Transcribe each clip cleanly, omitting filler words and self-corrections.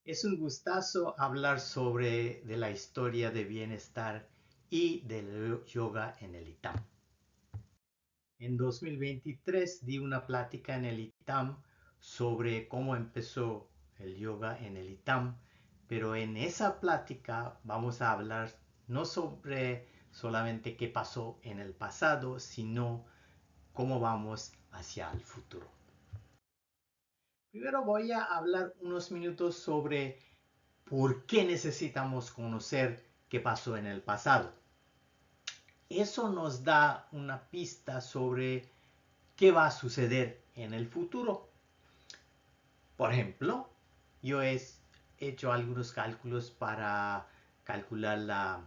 Es un gustazo hablar sobre de la historia de bienestar y del yoga en el ITAM. En 2023 di una plática en el ITAM sobre cómo empezó el yoga en el ITAM, pero en esa plática vamos a hablar no sobre solamente qué pasó en el pasado, sino cómo vamos hacia el futuro. Primero voy a hablar unos minutos sobre por qué necesitamos conocer qué pasó en el pasado. Eso nos da una pista sobre qué va a suceder en el futuro. Por ejemplo, yo he hecho algunos cálculos para calcular la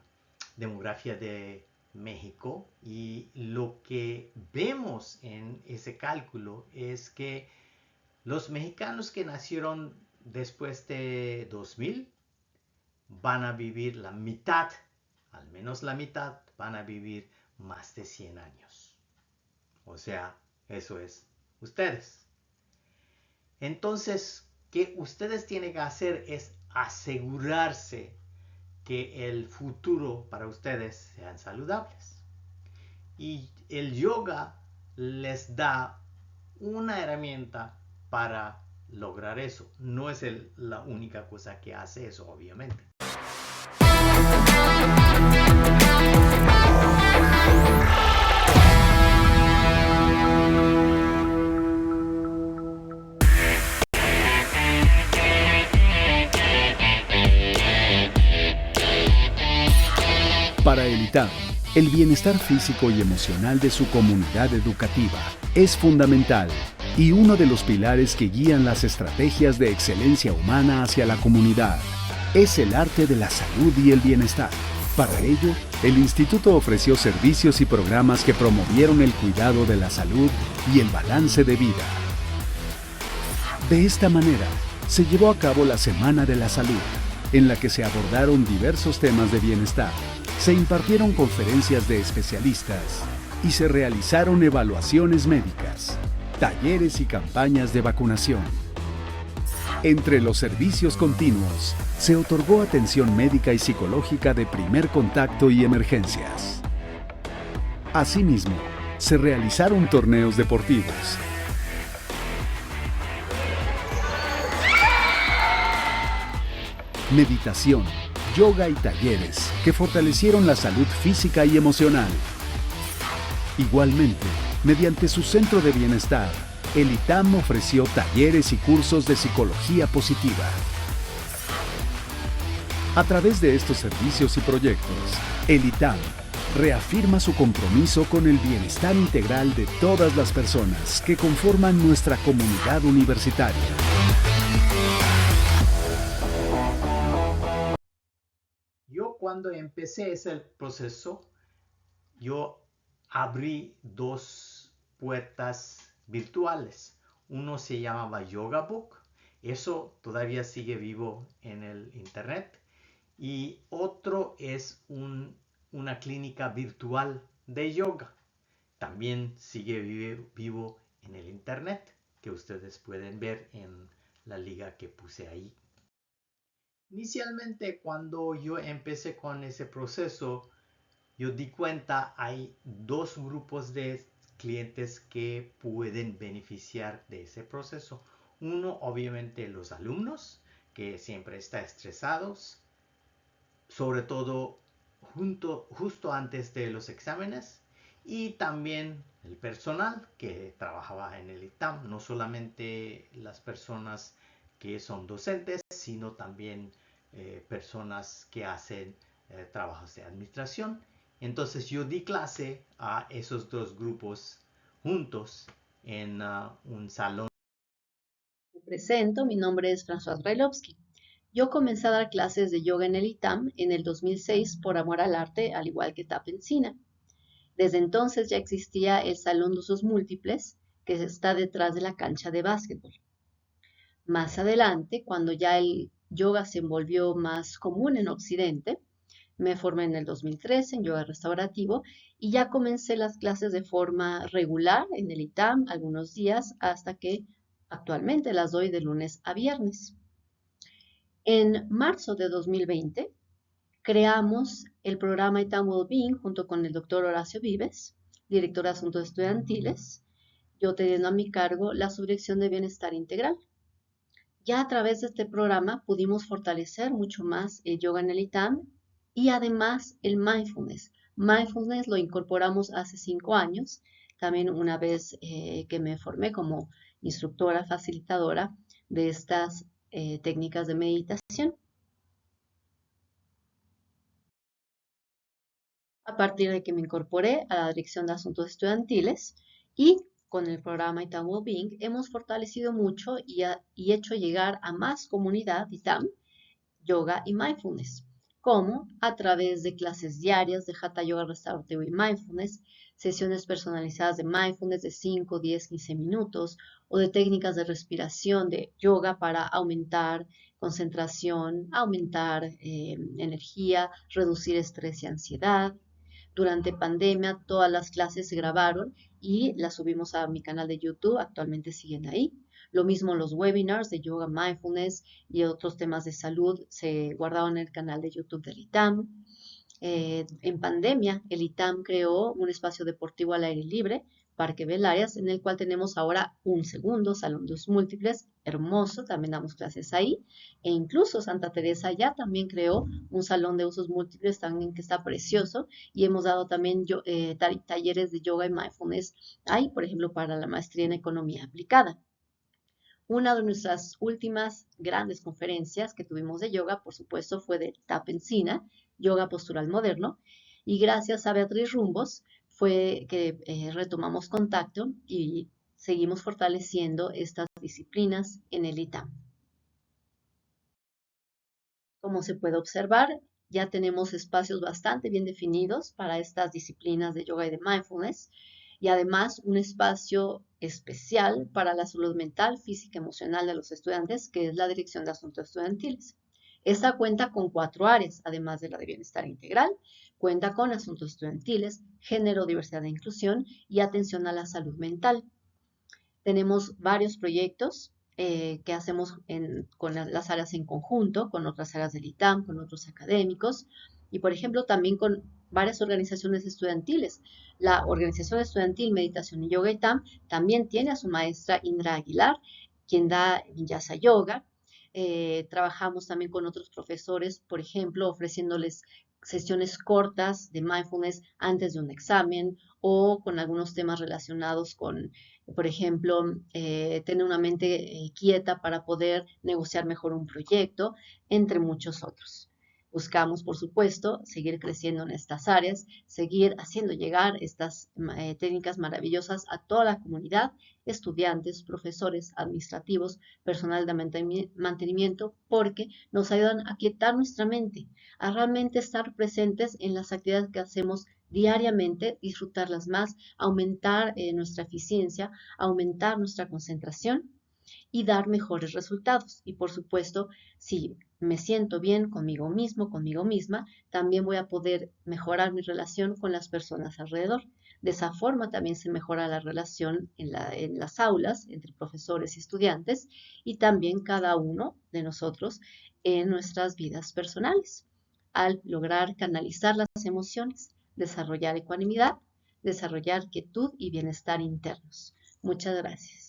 demografía de México y lo que vemos en ese cálculo es que los mexicanos que nacieron después de 2000 van a vivir la mitad, al menos la mitad, van a vivir más de 100 años. O sea, eso es ustedes. Entonces, ¿qué ustedes tienen que hacer es asegurarse que el futuro para ustedes sean saludables? Y el yoga les da una herramienta para lograr eso. No es la única cosa que hace eso, obviamente. Para el ITAM, el bienestar físico y emocional de su comunidad educativa es fundamental y uno de los pilares que guían las estrategias de excelencia humana hacia la comunidad. Es el arte de la salud y el bienestar. Para ello, el Instituto ofreció servicios y programas que promovieron el cuidado de la salud y el balance de vida. De esta manera, se llevó a cabo la Semana de la Salud, en la que se abordaron diversos temas de bienestar. Se impartieron conferencias de especialistas y se realizaron evaluaciones médicas, talleres y campañas de vacunación. Entre los servicios continuos, se otorgó atención médica y psicológica de primer contacto y emergencias. Asimismo, se realizaron torneos deportivos. Meditación, yoga y talleres que fortalecieron la salud física y emocional. Igualmente, mediante su centro de bienestar, el ITAM ofreció talleres y cursos de psicología positiva. A través de estos servicios y proyectos, el ITAM reafirma su compromiso con el bienestar integral de todas las personas que conforman nuestra comunidad universitaria. Yo cuando empecé ese proceso, yo abrí dos puertas virtuales. Uno se llamaba Yoga Book, eso todavía sigue vivo en el internet. Y otro es una clínica virtual de yoga. También sigue vivo en el internet, que ustedes pueden ver en la liga que puse ahí. Inicialmente, cuando yo empecé con ese proceso, yo di cuenta hay dos grupos de clientes que pueden beneficiar de ese proceso. Uno, obviamente, los alumnos, que siempre están estresados, sobre todo justo antes de los exámenes, y también el personal que trabajaba en el ITAM, no solamente las personas que son docentes, sino también personas que hacen trabajos de administración. Entonces yo di clase a esos dos grupos juntos en un salón. Me presento, mi nombre es François Brailovsky. Yo comencé a dar clases de yoga en el ITAM en el 2006 por amor al arte, al igual que Tapencina. Desde entonces ya existía el Salón de Usos Múltiples, que está detrás de la cancha de básquetbol. Más adelante, cuando ya el yoga se volvió más común en Occidente, me formé en el 2013 en yoga restaurativo y ya comencé las clases de forma regular en el ITAM algunos días hasta que actualmente las doy de lunes a viernes. En marzo de 2020, creamos el programa ITAM Wellbeing junto con el doctor Horacio Vives, director de Asuntos Estudiantiles, yo teniendo a mi cargo la subdirección de Bienestar Integral. Ya a través de este programa pudimos fortalecer mucho más el yoga en el ITAM y además el mindfulness. Mindfulness lo incorporamos hace 5 años, también una vez que me formé como instructora, facilitadora de estas técnicas de meditación. A partir de que me incorporé a la Dirección de Asuntos Estudiantiles y con el programa ITAM Wellbeing hemos fortalecido mucho y hecho llegar a más comunidad ITAM, yoga y mindfulness, como a través de clases diarias de Hatha Yoga Restaurativo y Mindfulness, sesiones personalizadas de mindfulness de 5, 10, 15 minutos o de técnicas de respiración de yoga para aumentar concentración, aumentar energía, reducir estrés y ansiedad. Durante pandemia todas las clases se grabaron y las subimos a mi canal de YouTube, actualmente siguen ahí. Lo mismo los webinars de yoga, mindfulness y otros temas de salud se guardaron en el canal de YouTube del ITAM. En pandemia, el ITAM creó un espacio deportivo al aire libre, Parque Belarias, en el cual tenemos ahora un segundo salón de usos múltiples, hermoso, también damos clases ahí, e incluso Santa Teresa ya también creó un salón de usos múltiples también que está precioso, y hemos dado también talleres de yoga y mindfulness ahí, por ejemplo, para la maestría en economía aplicada. Una de nuestras últimas grandes conferencias que tuvimos de yoga, por supuesto, fue de TAP Encina, Yoga Postural Moderno, y gracias a Beatriz Rumbos fue que retomamos contacto y seguimos fortaleciendo estas disciplinas en el ITAM. Como se puede observar, ya tenemos espacios bastante bien definidos para estas disciplinas de yoga y de mindfulness, y además un espacio especial para la salud mental, física y emocional de los estudiantes, que es la Dirección de Asuntos Estudiantiles. Esta cuenta con 4 áreas, además de la de bienestar integral, cuenta con asuntos estudiantiles, género, diversidad e inclusión y atención a la salud mental. Tenemos varios proyectos que hacemos con las áreas en conjunto, con otras áreas del ITAM, con otros académicos y, por ejemplo, también con varias organizaciones estudiantiles. La Organización Estudiantil Meditación y Yoga ITAM también tiene a su maestra Indra Aguilar, quien da Vinyasa Yoga. Trabajamos también con otros profesores, por ejemplo, ofreciéndoles sesiones cortas de mindfulness antes de un examen o con algunos temas relacionados con, por ejemplo, tener una mente quieta para poder negociar mejor un proyecto, entre muchos otros. Buscamos, por supuesto, seguir creciendo en estas áreas, seguir haciendo llegar estas técnicas maravillosas a toda la comunidad, estudiantes, profesores, administrativos, personal de mantenimiento, porque nos ayudan a quietar nuestra mente, a realmente estar presentes en las actividades que hacemos diariamente, disfrutarlas más, aumentar nuestra eficiencia, aumentar nuestra concentración y dar mejores resultados. Y por supuesto, si me siento bien conmigo mismo, conmigo misma, también voy a poder mejorar mi relación con las personas alrededor. De esa forma también se mejora la relación en las aulas entre profesores y estudiantes y también cada uno de nosotros en nuestras vidas personales, al lograr canalizar las emociones, desarrollar ecuanimidad, desarrollar quietud y bienestar internos. Muchas gracias.